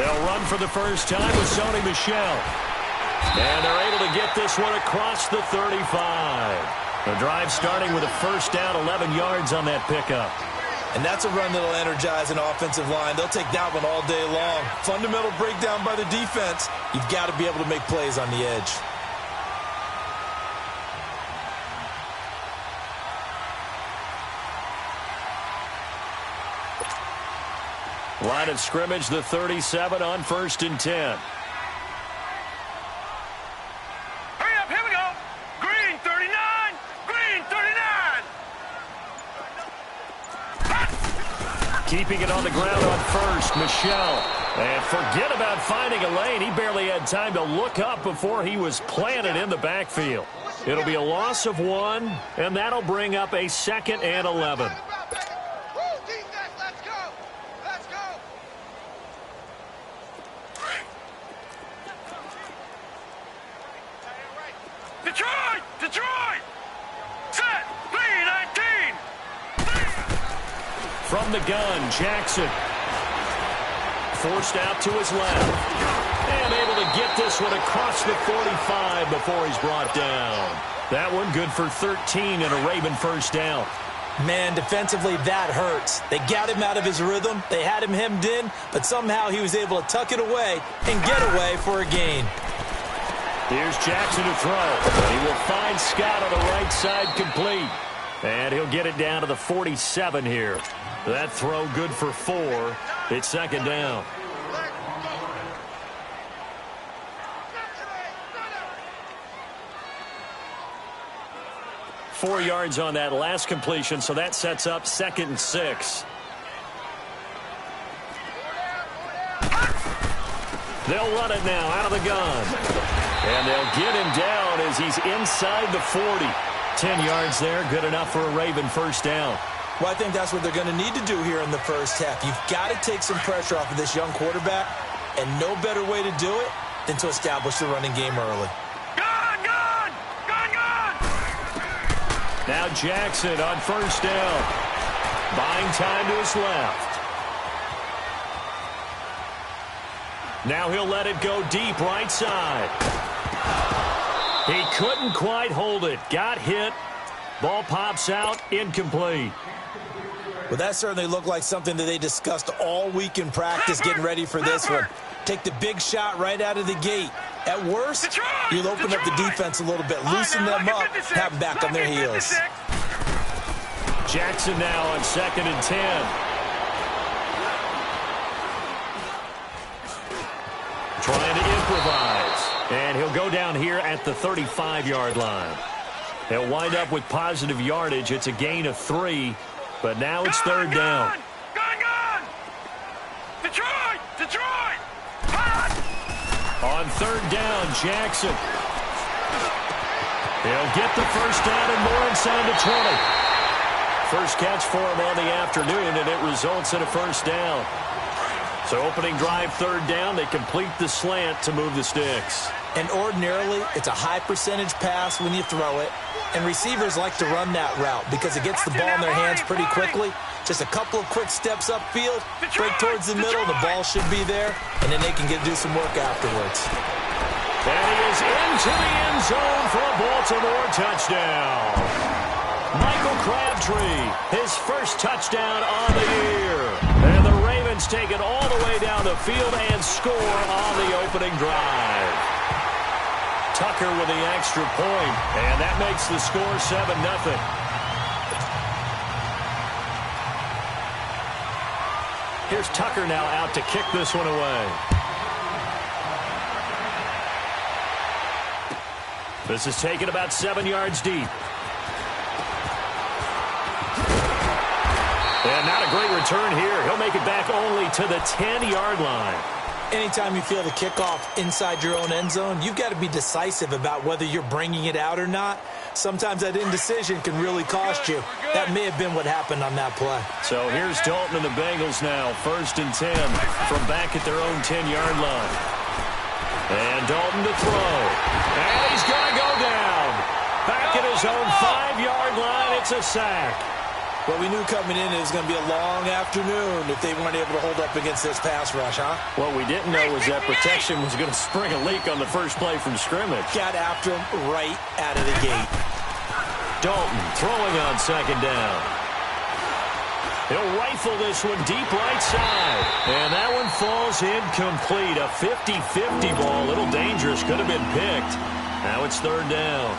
They'll run for the first time with Sony Michel. And they're able to get this one across the 35. The drive starting with a first down, 11 yards on that pickup. And that's a run that'll energize an offensive line. They'll take that one all day long. Fundamental breakdown by the defense. You've got to be able to make plays on the edge. Line of scrimmage, the 37 on 1st and 10. Hurry up, here we go. Green 39, green 39. Keeping it on the ground on first, Michel. And forget about finding a lane. He barely had time to look up before he was planted in the backfield. It'll be a loss of 1, and that'll bring up a 2nd and 11. Detroit! Set! 3-19! From the gun, Jackson. Forced out to his left. And able to get this one across the 45 before he's brought down. That one good for 13 and a Raven first down. Man, defensively, that hurts. They got him out of his rhythm. They had him hemmed in, but somehow he was able to tuck it away and get away for a gain. Here's Jackson to throw. He will find Scott on the right side complete. And he'll get it down to the 47 here. That throw good for 4. It's 2nd down. Four yards on that last completion, so that sets up 2nd and 6. They'll run it now out of the gun. And they'll get him down as he's inside the 40. 10 yards there, good enough for a Raven first down. Well, I think that's what they're going to need to do here in the first half. You've got to take some pressure off of this young quarterback, and no better way to do it than to establish the running game early. Gun! Now Jackson on first down. Buying time to his left. Now he'll let it go deep right side. He couldn't quite hold it. Got hit. Ball pops out. Incomplete. Well, that certainly looked like something that they discussed all week in practice getting ready for this one. Take the big shot right out of the gate. At worst, you'll open up the defense a little bit, loosen them up, have them back on their heels. Jackson now on 2nd and 10. Trying to improvise. And he'll go down here at the 35-yard line. They'll wind up with positive yardage. It's a gain of 3, but now it's 3rd down. Gun! Detroit! On 3rd down, Jackson. He'll get the first down and more inside the 20. First catch for him on the afternoon, and it results in a first down. So opening drive, 3rd down, they complete the slant to move the sticks. And ordinarily, it's a high percentage pass when you throw it. And receivers like to run that route because it gets the ball in their hands pretty quickly. Just a couple of quick steps upfield, break towards the middle, the ball should be there, and then they can do some work afterwards. And he is into the end zone for a Baltimore touchdown. Michael Crabtree, his first touchdown on the year. And the Ravens take it all the way down the field and score on the opening drive. Tucker with the extra point, and that makes the score 7-0. Here's Tucker now out to kick this one away. This is taken about 7 yards deep. And not a great return here. He'll make it back only to the 10-yard line. Anytime you feel the kickoff inside your own end zone, you've got to be decisive about whether you're bringing it out or not. Sometimes that indecision can really cost you. That may have been what happened on that play. So here's Dalton and the Bengals now, 1st and 10 from back at their own 10-yard line. And Dalton to throw. And he's going to go down. Back at his own 5-yard line, it's a sack. Well, we knew coming in it was going to be a long afternoon if they weren't able to hold up against this pass rush, huh? What we didn't know was that protection was going to spring a leak on the first play from scrimmage. Got after him right out of the gate. Dalton throwing on second down. He'll rifle this one deep right side. And that one falls incomplete. A 50-50 ball. A little dangerous. Could have been picked. Now it's third down.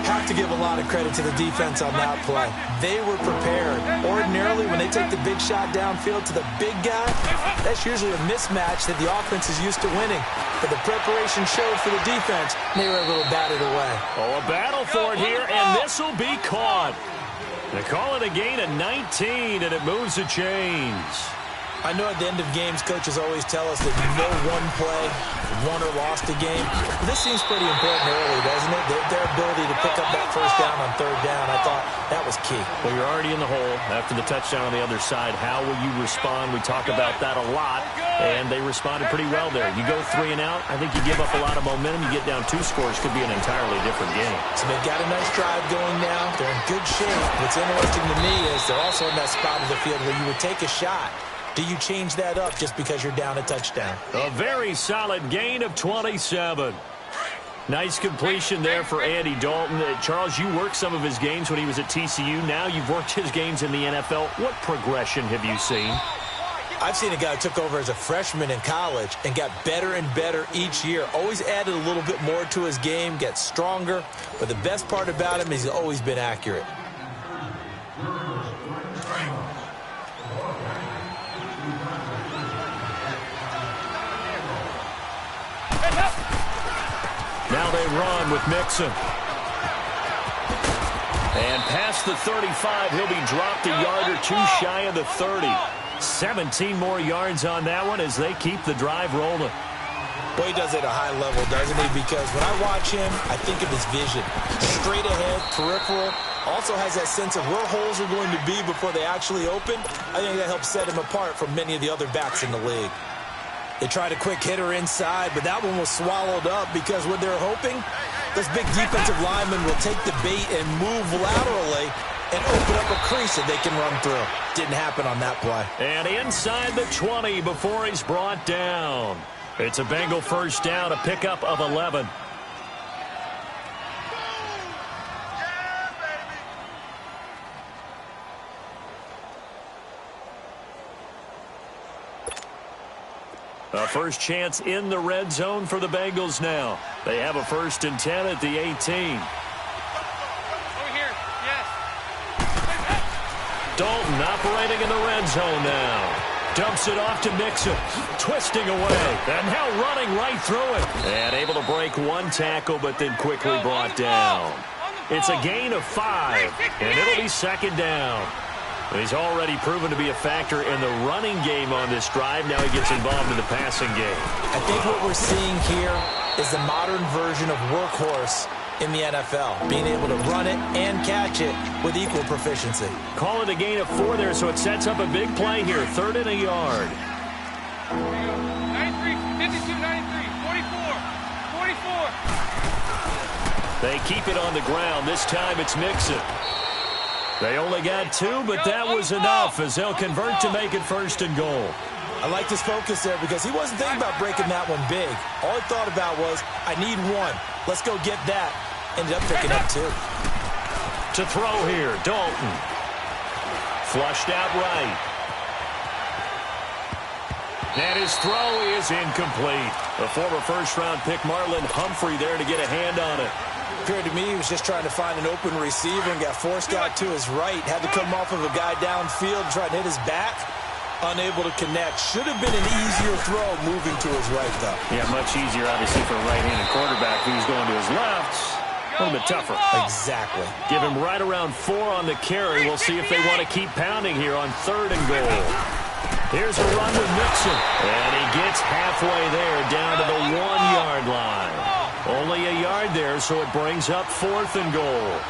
Have to give a lot of credit to the defense on that play. They were prepared. Ordinarily, when they take the big shot downfield to the big guy, that's usually a mismatch that the offense is used to winning. But the preparation showed for the defense, and they were able to bat it away. Oh, a battle for it here, and this will be caught. They call it a gain of 19, and it moves the chains. I know at the end of games, coaches always tell us that no one play won or lost a game. But this seems pretty important early, doesn't it? Their ability to pick up that first down on third down, I thought that was key. Well, you're already in the hole after the touchdown on the other side. How will you respond? We talk about that a lot, and they responded pretty well there. You go 3 and out, I think you give up a lot of momentum. You get down 2 scores, could be an entirely different game. So they've got a nice drive going now. They're in good shape. What's interesting to me is they're also in that spot of the field where you would take a shot. Do you change that up just because you're down a touchdown? A very solid gain of 27. Nice completion there for Andy Dalton. Charles, you worked some of his games when he was at TCU. Now you've worked his games in the NFL. What progression have you seen? I've seen a guy who took over as a freshman in college and got better and better each year. Always added a little bit more to his game, gets stronger. But the best part about him is he's always been accurate. Now they run with Mixon. And past the 35, he'll be dropped a yard or 2 shy of the 30. 17 more yards on that one as they keep the drive rolling. Boy, he does it at a high level, doesn't he? Because when I watch him, I think of his vision. Straight ahead, peripheral. Also has that sense of where holes are going to be before they actually open. I think that helps set him apart from many of the other backs in the league. They tried a quick hitter inside, but that one was swallowed up because what they're hoping, this big defensive lineman will take the bait and move laterally and open up a crease that they can run through. Didn't happen on that play. And inside the 20 before he's brought down. It's a Bengal first down, a pickup of 11. A first chance in the red zone for the Bengals now. They have a 1st and 10 at the 18. Over here, yes. Dalton operating in the red zone now. Dumps it off to Mixon. Twisting away. And now running right through it. And able to break 1 tackle, but then quickly brought down. It's a gain of 5, and it'll be 2nd down. He's already proven to be a factor in the running game on this drive. Now he gets involved in the passing game. I think what we're seeing here is the modern version of workhorse in the NFL, being able to run it and catch it with equal proficiency. Call it a gain of 4 there, so it sets up a big play here. 3rd and a yard. 93, 52, 93, 44, 44. They keep it on the ground. This time it's Mixon. They only got 2, but that was enough as they'll convert to make it 1st and goal. I like his focus there because he wasn't thinking about breaking that one big. All he thought about was, I need 1. Let's go get that. Ended up picking up 2. To throw here, Dalton. Flushed out right. And his throw is incomplete. The former first-round pick Marlon Humphrey there to get a hand on it. Appeared to me he was just trying to find an open receiver and got forced out to his right. Had to come off of a guy downfield, try to hit his back. Unable to connect. Should have been an easier throw moving to his right, though. Yeah, much easier, obviously, for a right-handed quarterback who's going to his left. A little bit tougher. Exactly. Give him right around 4 on the carry. We'll see if they want to keep pounding here on 3rd and goal. Here's a run with Mixon. And he gets halfway there down to the 1-yard line. Only a yard there, so it brings up 4th and goal.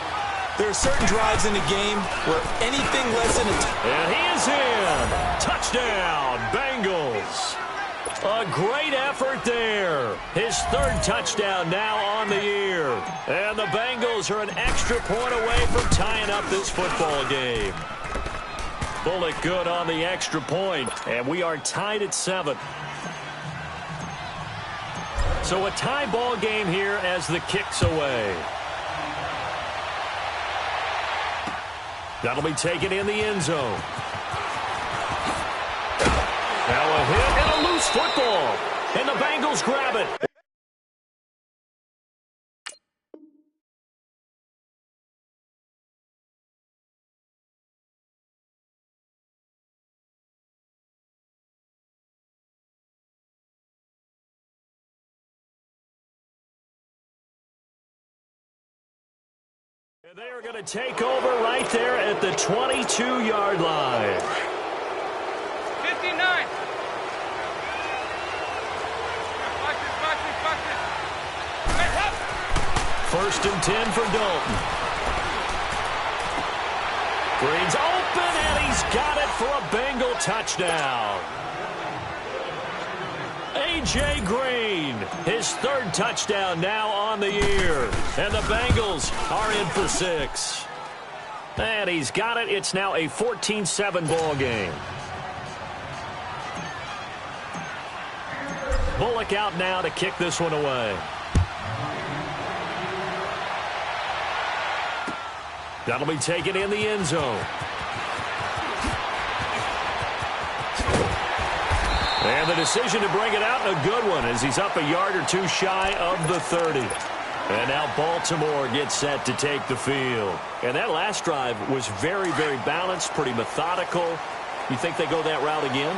There are certain drives in the game where anything less than a... And he is in. Touchdown, Bengals. A great effort there. His third touchdown now on the year. And the Bengals are an extra point away from tying up this football game. Bullock good on the extra point, and we are tied at 7. So a tie ball game here as the kick's away. That'll be taken in the end zone. Now a hit and a loose football. And the Bengals grab it. And they are going to take over right there at the 22-yard line. 59. First and 10 for Dalton. Green's open, and he's got it for a Bengal touchdown. A.J. Green, his third touchdown now on the year. And the Bengals are in for 6. And he's got it. It's now a 14-7 ball game. Bullock out now to kick this one away. That'll be taken in the end zone. And the decision to bring it out, a good one, as he's up a yard or two shy of the 30. And now Baltimore gets set to take the field. And that last drive was very, very balanced, pretty methodical. You think they go that route again?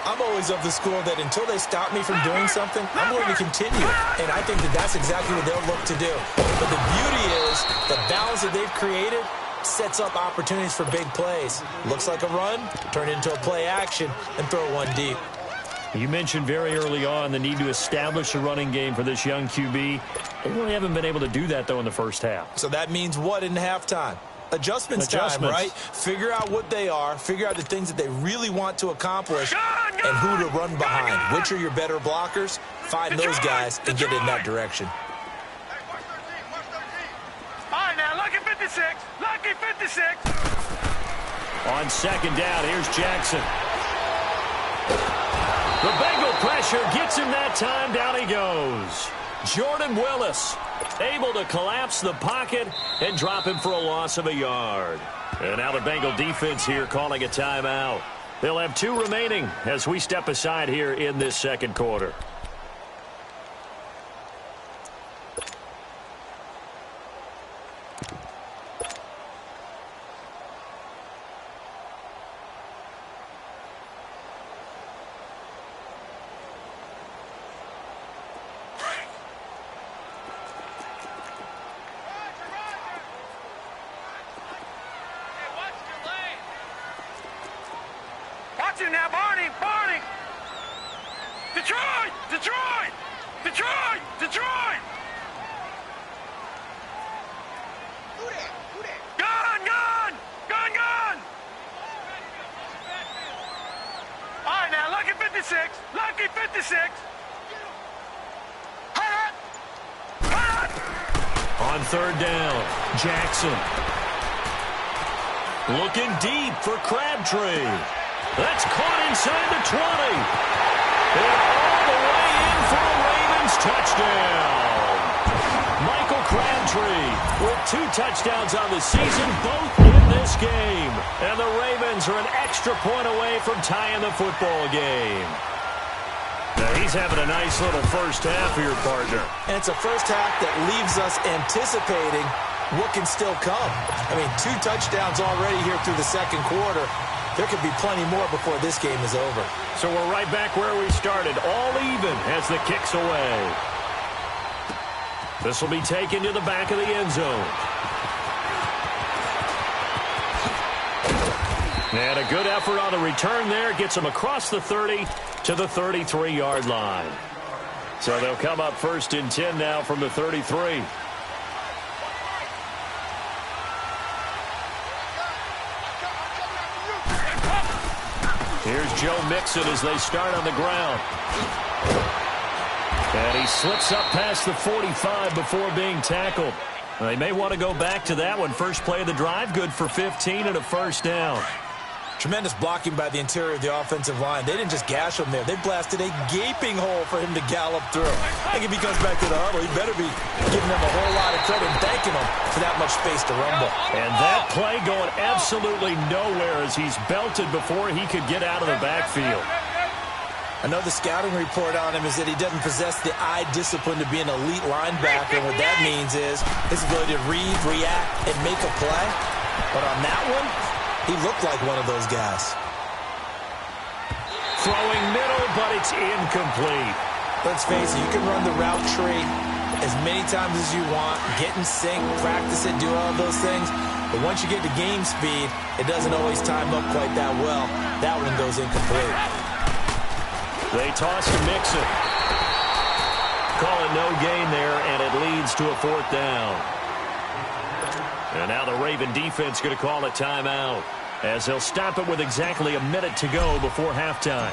I'm always of the school that until they stop me from doing something, I'm going to continue. And I think that that's exactly what they'll look to do. But the beauty is the balance that they've created sets up opportunities for big plays. Looks like a run, turn into a play action, and throw one deep. You mentioned very early on the need to establish a running game for this young QB. They really haven't been able to do that, though, in the first half. So that means what in halftime? Adjustments time, right? Figure out what they are, figure out the things that they really want to accomplish, and who to run behind. Which are your better blockers? Find those guys and get in that direction. All right, now, lucky 56. Lucky 56. On second down, here's Jackson. The Bengal pressure gets him that time. Down he goes. Jordan Willis able to collapse the pocket and drop him for a loss of a yard. And now the Bengal defense here calling a timeout. They'll have 2 remaining as we step aside here in this second quarter. Now, Barney! Detroit! Detroit! Detroit! Detroit! Gun! All right, now, lucky 56. Lucky 56. On third down, Jackson. Looking deep for Crabtree. That's caught inside the 20. And all the way in for a Ravens touchdown. Michael Crabtree with 2 touchdowns on the season, both in this game. And the Ravens are an extra point away from tying the football game. Now he's having a nice little first half for your partner. And it's a first half that leaves us anticipating what can still come. I mean, 2 touchdowns already here through the second quarter. There could be plenty more before this game is over. So we're right back where we started, all even as the kick's away. This will be taken to the back of the end zone. And a good effort on the return there. Gets them across the 30 to the 33-yard line. So they'll come up first and 10 now from the 33. Here's Joe Mixon as they start on the ground. And he slips up past the 45 before being tackled. They may want to go back to that one. First play of the drive, good for 15 and a first down. Tremendous blocking by the interior of the offensive line. They didn't just gash him there. They blasted a gaping hole for him to gallop through. I think if he comes back to the huddle, he better be giving them a whole lot of credit and thanking them for that much space to rumble. And that play going absolutely nowhere as he's belted before he could get out of the backfield. I know the scouting report on him is that he doesn't possess the eye discipline to be an elite linebacker. And what that means is his ability to read, react, and make a play. But on that one, he looked like one of those guys. Throwing middle, but it's incomplete. Let's face it, you can run the route tree as many times as you want, get in sync, practice it, do all of those things. But once you get to game speed, it doesn't always time up quite that well. That one goes incomplete. They toss to Mixon. Call it no gain there, and it leads to a fourth down. And now the Raven defense going to call a timeout as they'll stop it with exactly a minute to go before halftime.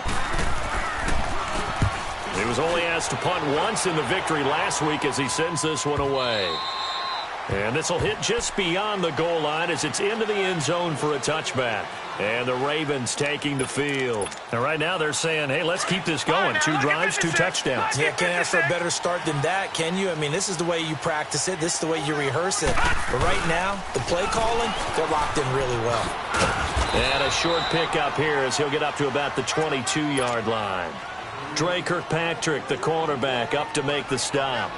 He was only asked to punt once in the victory last week as he sends this one away. And this will hit just beyond the goal line as it's into the end zone for a touchback. And the Ravens taking the field. And right now they're saying, hey, let's keep this going. 2 drives, 2 touchdowns. Yeah, can't ask for a better start than that, can you? I mean, this is the way you practice it. This is the way you rehearse it. But right now, the play calling, they're locked in really well. And a short pickup here as he'll get up to about the 22-yard line. Dre Kirkpatrick, the cornerback, up to make the stop.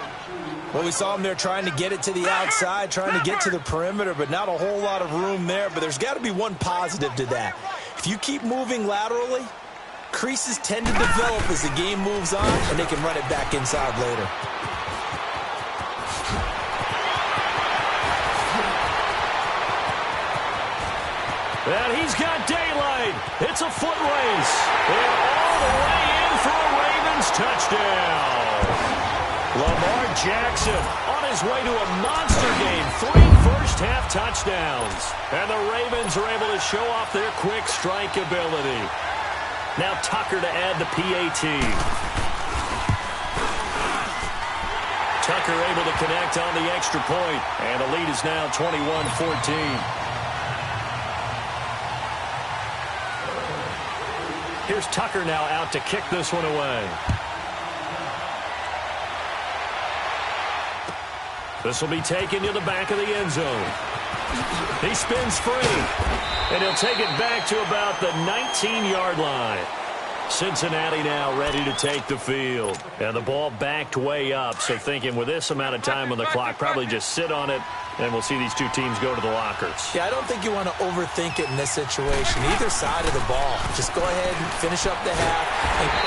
Well, we saw him there trying to get it to the outside, trying to get to the perimeter, but not a whole lot of room there. But there's got to be one positive to that. If you keep moving laterally, creases tend to develop as the game moves on, and they can run it back inside later. And he's got daylight. It's a foot race. And all the way in for a Ravens touchdown. Lamar Jackson on his way to a monster game. 3 first-half touchdowns. And the Ravens are able to show off their quick strike ability. Now Tucker to add the PAT. Tucker able to connect on the extra point. And the lead is now 21-14. Here's Tucker now out to kick this one away. This will be taken to the back of the end zone. He spins free, and he'll take it back to about the 19-yard line. Cincinnati now ready to take the field. And the ball backed way up, so thinking with this amount of time on the clock, probably just sit on it, and we'll see these two teams go to the lockers. Yeah, I don't think you want to overthink it in this situation. Either side of the ball. Just go ahead and finish up the half.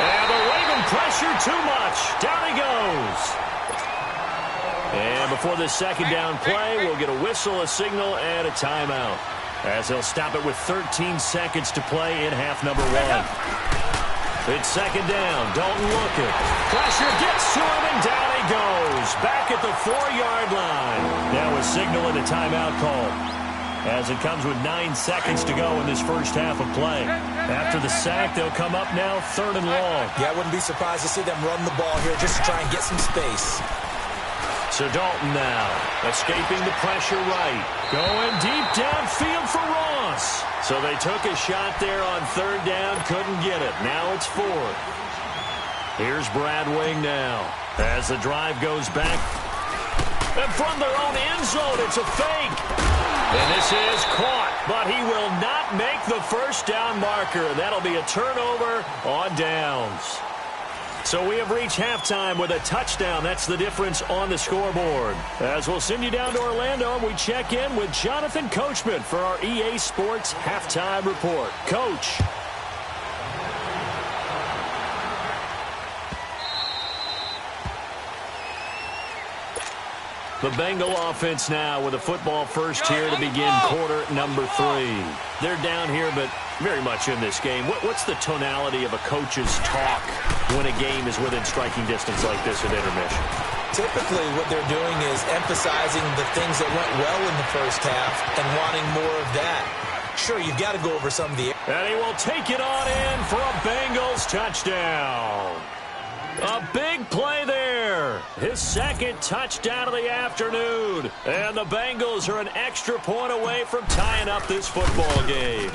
And the Raven pressure too much. Down he goes. And before this second down play, we'll get a whistle, a signal, and a timeout. As they'll stop it with 13 seconds to play in half number 1. It's second down. Dalton looking. Pressure gets to him, and down he goes. Back at the 4-yard line. Now a signal and a timeout call. As it comes with 9 seconds to go in this first half of play. After the sack, they'll come up now 3rd and long. Yeah, I wouldn't be surprised to see them run the ball here just to try and get some space. So Dalton now, escaping the pressure right. Going deep downfield for Ross. So they took a shot there on 3rd down, couldn't get it. Now it's 4th. Here's Brad Wing now. As the drive goes back. And from their own end zone, it's a fake. And this is caught, but he will not make the first down marker. That'll be a turnover on downs. So we have reached halftime with a touchdown. That's the difference on the scoreboard. As we'll send you down to Orlando, and we check in with Jonathan Coachman for our EA Sports Halftime Report. Coach. The Bengal offense now with a football first here to begin quarter number 3. They're down here, but very much in this game. What's the tonality of a coach's talk when a game is within striking distance like this at intermission? Typically, what they're doing is emphasizing the things that went well in the first half and wanting more of that. Sure, you've got to go over some of the And he will take it on in for a Bengals touchdown. A big play there. His second touchdown of the afternoon. And the Bengals are an extra point away from tying up this football game.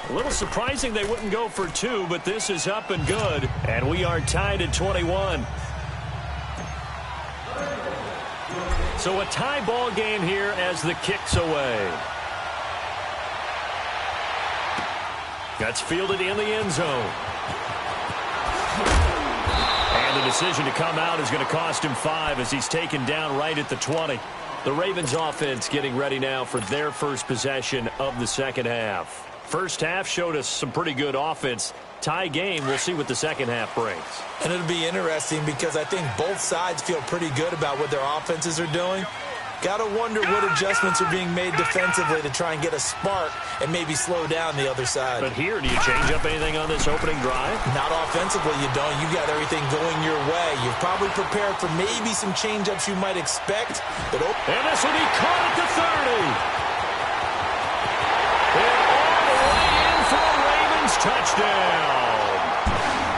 A little surprising they wouldn't go for two, but this is up and good. And we are tied at 21. So a tie ball game here as the kick's away. That's fielded in the end zone. And the decision to come out is going to cost him 5 as he's taken down right at the 20. The Ravens offense getting ready now for their first possession of the second half. First half showed us some pretty good offense. Tie game, we'll see what the second half brings. And it'll be interesting because I think both sides feel pretty good about what their offenses are doing. Got to wonder what adjustments are being made defensively to try and get a spark and maybe slow down the other side. But here, do you change up anything on this opening drive? Not offensively, you don't. You got everything going your way. You've probably prepared for maybe some change-ups you might expect. But and this will be caught at the 30. And all the way in for a Ravens touchdown.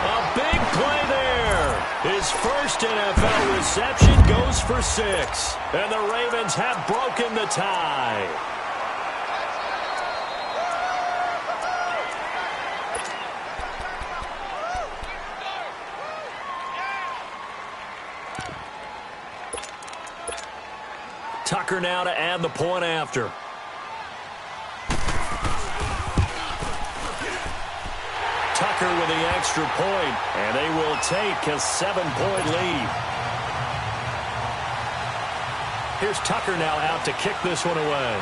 A big play there. His first NFL reception goes for 6. And the Ravens have broken the tie. Tucker now to add the point after. Tucker with the extra point, and they will take a 7-point lead. Here's Tucker now out to kick this one away.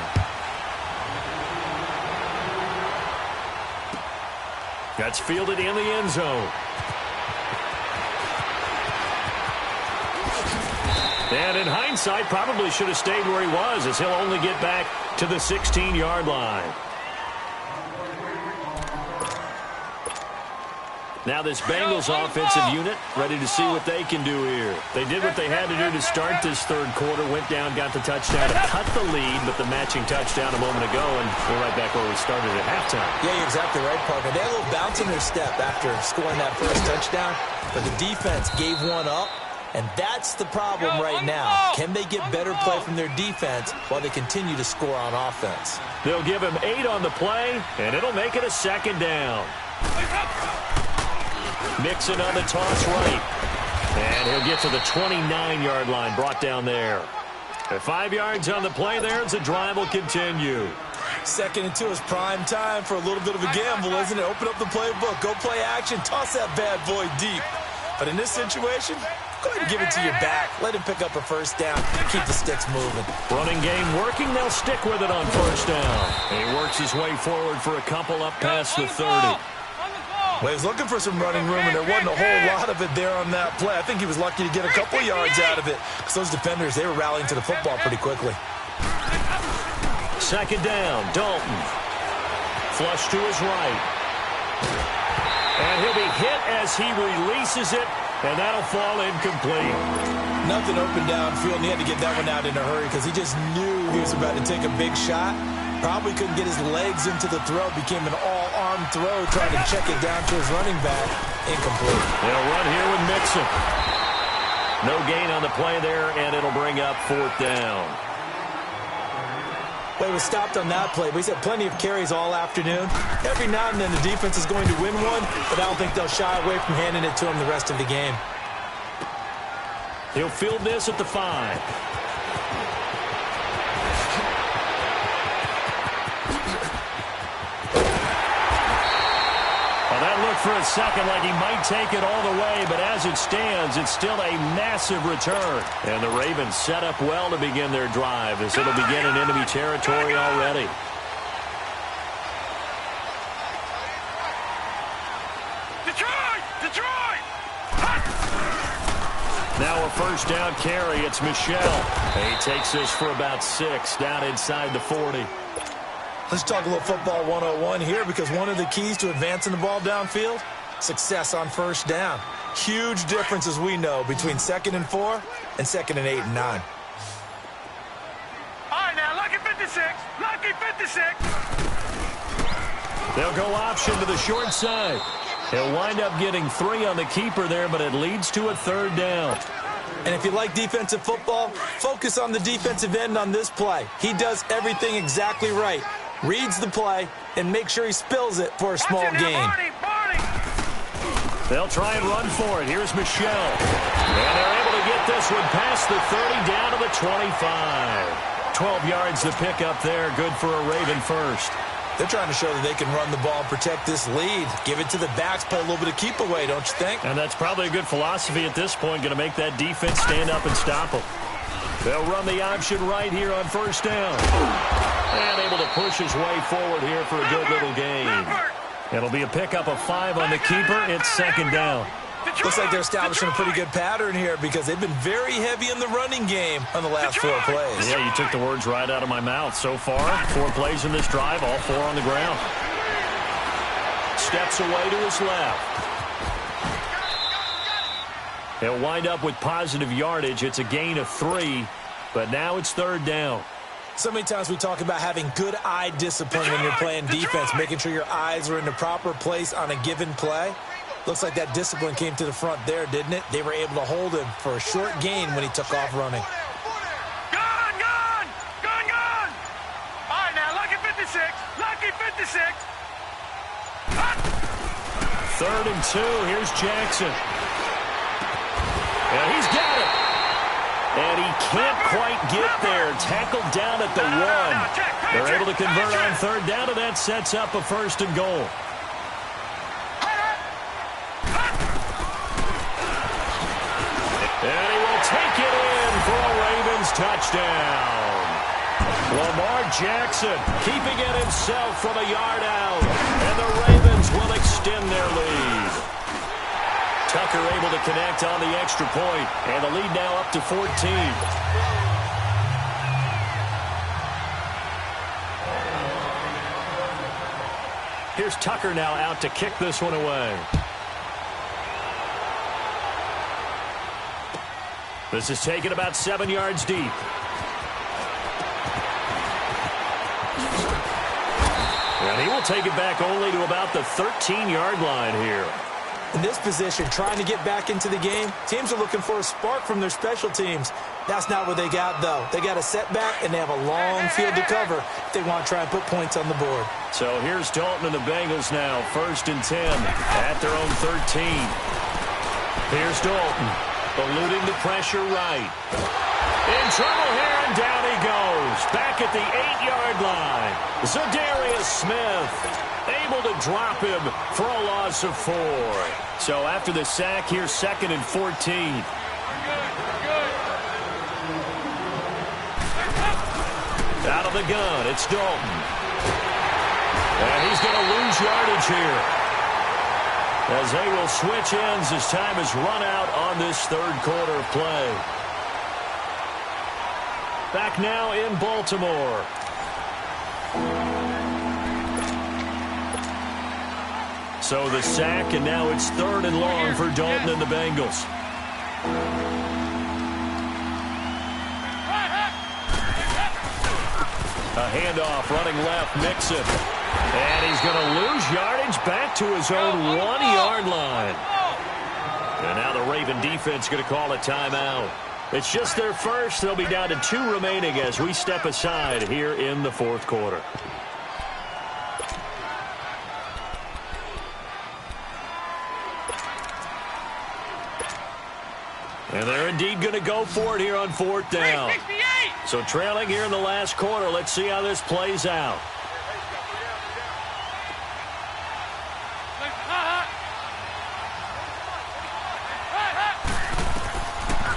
That's fielded in the end zone. And in hindsight, probably should have stayed where he was, as he'll only get back to the 16-yard line. Now this Bengals offensive unit ready to see what they can do here. They did what they had to do to start this third quarter, went down, got the touchdown to cut the lead, but the matching touchdown a moment ago, and we're right back where we started at halftime. Yeah, you're exactly right, Parker. They had a little bounce in their step after scoring that first touchdown, but the defense gave one up, and that's the problem right now. Can they get better play from their defense while they continue to score on offense? They'll give him 8 on the play, and it'll make it a second down. Mixon on the toss right. And he'll get to the 29-yard line, brought down there. At 5 yards on the play there, as the drive will continue. 2nd and 2 is prime time for a little bit of a gamble, isn't it? Open up the playbook, go play action, toss that bad boy deep. But in this situation, go ahead and give it to your back. Let him pick up a first down. Keep the sticks moving. Running game working. They'll stick with it on first down. And he works his way forward for a couple up past the 30. Well, he was looking for some running room, and there wasn't a whole lot of it there on that play. I think he was lucky to get a couple yards out of it because those defenders, they were rallying to the football pretty quickly. Second down, Dalton. Flush to his right. And he'll be hit as he releases it, and that'll fall incomplete. Nothing open downfield, and he had to get that one out in a hurry because he just knew he was about to take a big shot. Probably couldn't get his legs into the throw. Became an all-arm throw, trying to check it down to his running back. Incomplete. They'll run here with Mixon. No gain on the play there, and it'll bring up 4th down. Well, he was stopped on that play, but he's had plenty of carries all afternoon. Every now and then the defense is going to win one, but I don't think they'll shy away from handing it to him the rest of the game. He'll field this at the 5. For a second like he might take it all the way, but as it stands, it's still a massive return. And the Ravens set up well to begin their drive as it'll begin in enemy territory already. Detroit! Now a first down carry. It's Michel. He takes this for about 6 down inside the 40. Let's talk a little football 101 here because one of the keys to advancing the ball downfield, success on first down. Huge difference, as we know, between 2nd and 4 and 2nd and 8 and 9. All right, now, lucky 56. Lucky 56. They'll go option to the short side. He'll wind up getting 3 on the keeper there, but it leads to a 3rd down. And if you like defensive football, focus on the defensive end on this play. He does everything exactly right. Reads the play and make sure he spills it for a small gain. They'll try and run for it. Here's Michelle. And they're able to get this one past the 30 down to the 25. 12 yards to pick up there. Good for a Raven first. They're trying to show that they can run the ball and protect this lead. Give it to the backs, play a little bit of keep away, don't you think? And that's probably a good philosophy at this point. Going to make that defense stand up and stop them. They'll run the option right here on 1st down. And able to push his way forward here for a good little gain. It'll be a pickup of 5 on the keeper. It's 2nd down. Looks like they're establishing a pretty good pattern here because they've been very heavy in the running game on the last 4 plays. Yeah, you took the words right out of my mouth. So far, 4 plays in this drive, all 4 on the ground. Steps away to his left. He'll wind up with positive yardage. It's a gain of 3, but now it's 3rd down. So many times we talk about having good eye discipline when you're playing defense, making sure your eyes are in the proper place on a given play. Looks like that discipline came to the front there, didn't it? They were able to hold him for a short gain when he took off running. Gone, gone, gone, gone. All right, now, lucky 56, lucky 56. 3rd and 2, here's Jackson. And he's got it. And he can't quite get there. Tackled down at the 1. They're able to convert on 3rd down, and that sets up a 1st and goal. And he will take it in for a Ravens touchdown. Lamar Jackson keeping it himself from a yard out. And the Ravens will extend their lead. Tucker able to connect on the extra point. And the lead now up to 14. Here's Tucker now out to kick this one away. This is taken about 7 yards deep. And he will take it back only to about the 13-yard line here. In this position, trying to get back into the game, teams are looking for a spark from their special teams. That's not what they got, though. They got a setback, and they have a long field to cover if they want to try and put points on the board. So here's Dalton and the Bengals now, 1st and 10 at their own 13. Here's Dalton, eluding the pressure right. In trouble here, and down he goes. Back at the 8-yard line. Zadarius Smith able to drop him for a loss of 4. So after the sack, here's 2nd and 14. Out of the gun, it's Dalton. And he's going to lose yardage here, as they will switch ends as time has run out on this 3rd quarter of play. Back now in Baltimore. So the sack, and now it's 3rd and long for Dalton and the Bengals. A handoff running left, Mixon. And he's going to lose yardage back to his own 1-yard line. And now the Raven defense going to call a timeout. It's just their first. They'll be down to 2 remaining as we step aside here in the 4th quarter. And they're indeed going to go for it here on 4th down. So trailing here in the last quarter. Let's see how this plays out.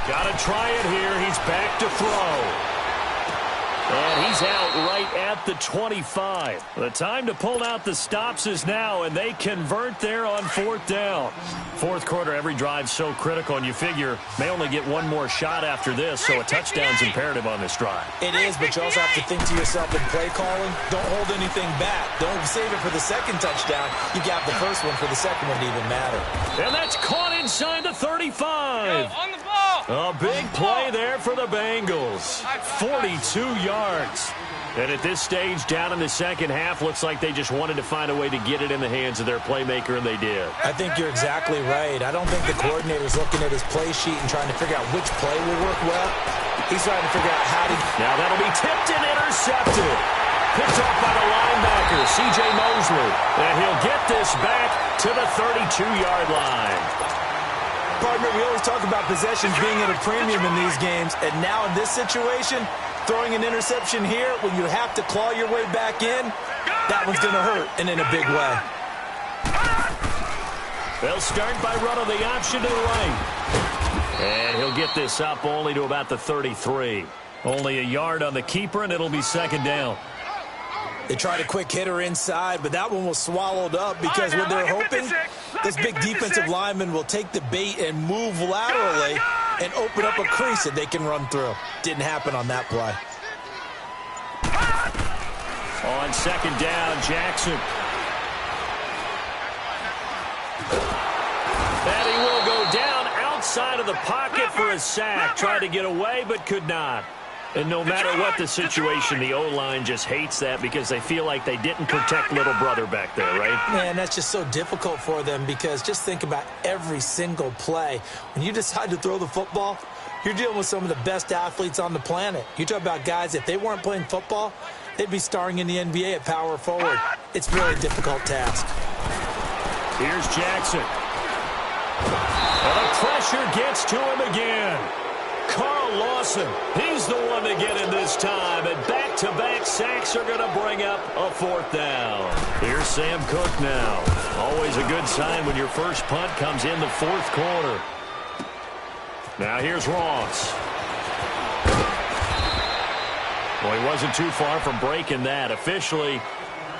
Got to try it here. He's back to throw. And he's out right at the 25. The time to pull out the stops is now, and they convert there on 4th down. 4th quarter, every drive so critical, and you figure may only get one more shot after this, so a touchdown's imperative on this drive. It is, but you also have to think to yourself in play calling, don't hold anything back. Don't save it for the 2nd touchdown. You got the first one for the 2nd one to even matter. And that's caught inside the 35. On the ball. A big play there for the Bengals. 42 yards. And at this stage, down in the second half, looks like they just wanted to find a way to get it in the hands of their playmaker, and they did. I think you're exactly right. I don't think the coordinator's looking at his play sheet and trying to figure out which play will work well. He's trying to figure out how to... Now that'll be tipped and intercepted. Picked off by the linebacker, C.J. Mosley. And he'll get this back to the 32-yard line. Partner, we always talk about possessions being at a premium in these games, and now in this situation... Throwing an interception here when you have to claw your way back in, that one's going to hurt, and in a big way. They'll start by running the option to the right. And he'll get this up only to about the 33. Only a yard on the keeper, and it'll be second down. They tried a quick hitter inside, but that one was swallowed up because what they're hoping, this big defensive lineman will take the bait and move laterally and open up a crease that they can run through. Didn't happen on that play. On second down, Jackson. And he will go down outside of the pocket for a sack. Tried to get away, but could not. And no matter what the situation, the O-line just hates that because they feel like they didn't protect little brother back there, right? Man, that's just so difficult for them because just think about every single play. When you decide to throw the football, you're dealing with some of the best athletes on the planet. You talk about guys, if they weren't playing football, they'd be starring in the NBA at power forward. It's really a difficult task. Here's Jackson. And the pressure gets to him again. Carl Lawson, he's the one to get in this time, and back-to-back sacks are going to bring up a fourth down. Here's Sam Cook now. Always a good sign when your first punt comes in the fourth quarter. Now here's Ross. Well, he wasn't too far from breaking that. Officially,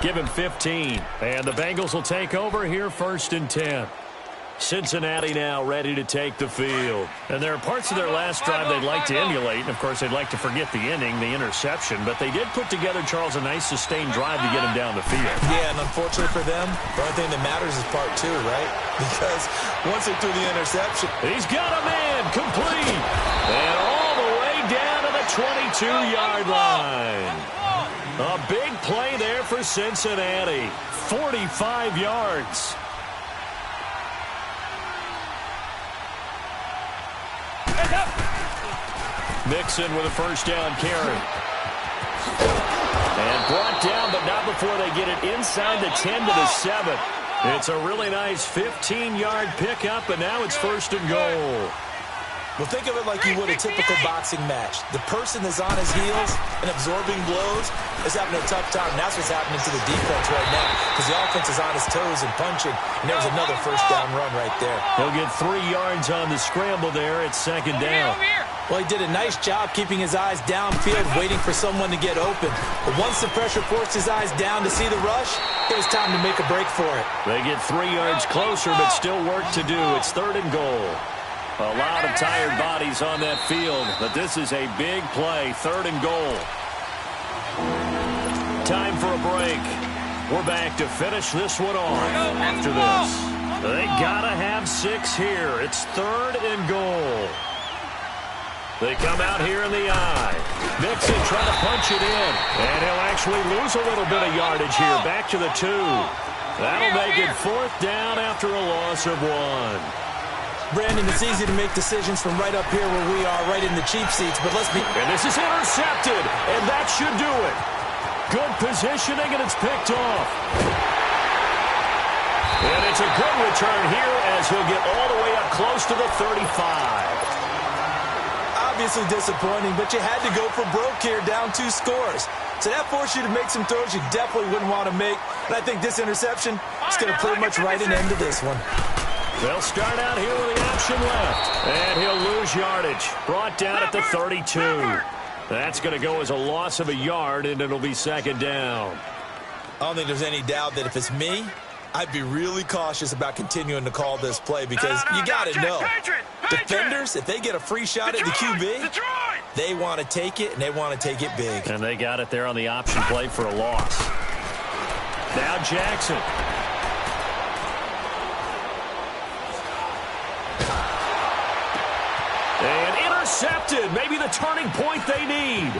give him 15. And the Bengals will take over here first and 10. Cincinnati now ready to take the field. And there are parts of their last drive they'd like to emulate. And, of course, they'd like to forget the inning, the interception. But they did put together, Charles, a nice sustained drive to get him down the field. Yeah, and unfortunately for them, the only thing that matters is part two, right? Because once they threw the interception. He's got a man complete. And all the way down to the 22-yard line. A big play there for Cincinnati. 45 yards. Mixon with a first down carry. And brought down, but not before they get it inside the 10 to the 7. It's a really nice 15-yard pickup, and now it's first and goal. Well, think of it like you would a typical boxing match. The person that's on his heels and absorbing blows is having a tough time. And that's what's happening to the defense right now because the offense is on his toes and punching. And there's another first down run right there. He'll get 3 yards on the scramble there at second down. Well, he did a nice job keeping his eyes downfield, waiting for someone to get open. But once the pressure forced his eyes down to see the rush, it was time to make a break for it. They get 3 yards closer, but still work to do. It's third and goal. A lot of tired bodies on that field, but this is a big play, third and goal. Time for a break. We're back to finish this one off after this. They gotta have 6 here. It's third and goal. They come out here in the eye. Mixon trying to punch it in, and he'll actually lose a little bit of yardage here, back to the 2. That'll make it fourth down after a loss of 1. Brandon, it's easy to make decisions from right up here where we are, right in the cheap seats, but let's be... And this is intercepted, and that should do it. Good positioning, and it's picked off. And it's a good return here as he'll get all the way up close to the 35. Obviously disappointing, but you had to go for broke here, down 2 scores. So that forced you to make some throws you definitely wouldn't want to make. And I think this interception is going to pretty much write an end to this one. They'll start out here with the option left. And he'll lose yardage. Brought down at the 32. That's going to go as a loss of a yard, and it'll be second down. I don't think there's any doubt that if it's me, I'd be really cautious about continuing to call this play because you got to know. Defenders, if they get a free shot at the QB, they want to take it, and they want to take it big. And they got it there on the option play for a loss. Now Jackson. intercepted. Maybe the turning point they need.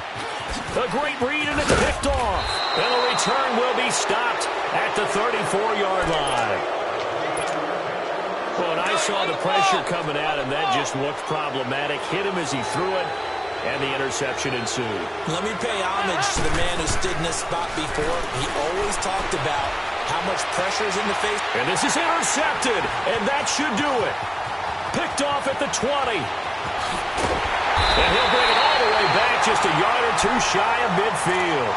A great read, and it's picked off. And the return will be stopped at the 34-yard line. Well, and I saw the pressure coming at him. That just looked problematic. Hit him as he threw it, and the interception ensued. Let me pay homage to the man who stood in this spot before. He always talked about how much pressure is in the face. And this is intercepted, and that should do it. Picked off at the 20. And he'll bring it all the way back, just a yard or two shy of midfield.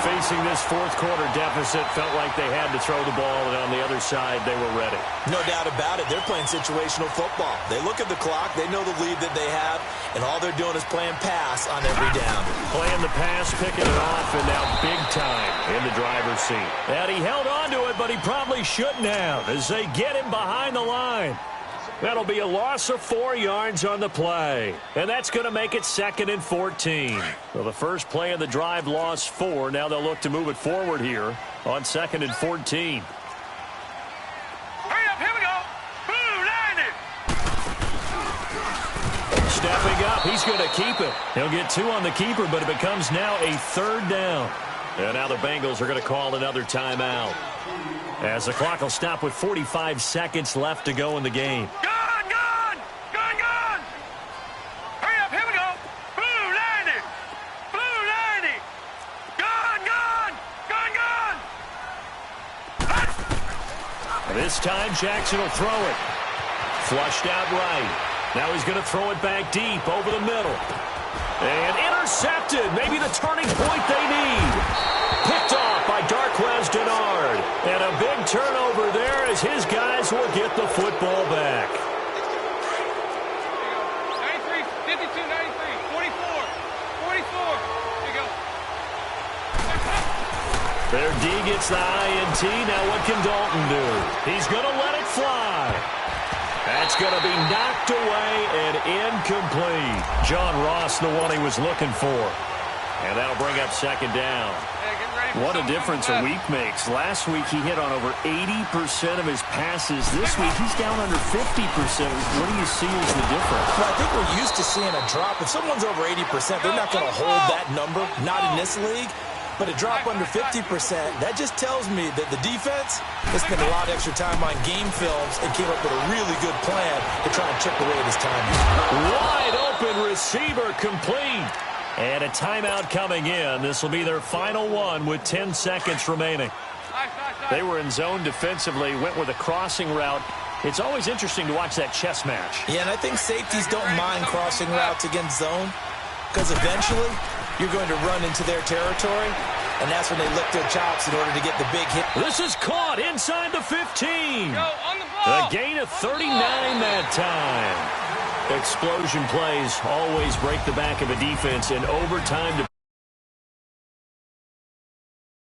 Facing this fourth-quarter deficit, felt like they had to throw the ball, and on the other side, they were ready. No doubt about it. They're playing situational football. They look at the clock. They know the lead that they have, and all they're doing is playing pass on every down. Playing the pass, picking it off, and now big time in the driver's seat. And he held on to it, but he probably shouldn't have as they get him behind the line. That'll be a loss of 4 yards on the play. And that's going to make it 2nd and 14. Well, the first play of the drive lost 4. Now they'll look to move it forward here on 2nd and 14. Hurry up, here we go. Blue, 90. Stepping up, he's going to keep it. He'll get 2 on the keeper, but it becomes now a 3rd down. And now the Bengals are going to call another timeout, as the clock will stop with 45 seconds left to go in the game. Gone! Hurry up, here we go. Blue, 90. Blue, 90. Gone! This time Jackson will throw it. Flushed out right. Now he's going to throw it back deep over the middle. And intercepted. Maybe the turning point they need. Picked off by Darquez Denard. And a big turnover there as his guys will get the football back. 93, 52, 93, 44. Here you go. Their D gets the INT. Now what can Dalton do? He's going to let it fly. That's going to be knocked away and incomplete. John Ross, the one he was looking for. And that'll bring up 2nd down. What a difference a week makes. Last week he hit on over 80% of his passes. This week he's down under 50%. What do you see as the difference? Well, I think we're used to seeing a drop. If someone's over 80%, they're not going to hold that number. Not in this league. But a drop under 50%, that just tells me that the defense has spent a lot of extra time on game films and came up with a really good plan to try and chip away at his timing. Wide open receiver complete. And a timeout coming in. This will be their final one with 10 seconds remaining. They were in zone defensively, went with a crossing route. It's always interesting to watch that chess match. Yeah, and I think safeties don't mind crossing routes against zone because eventually you're going to run into their territory, and that's when they lick their chops in order to get the big hit. This is caught inside the 15. A gain of 39 that time. Explosion plays always break the back of a defense in overtime.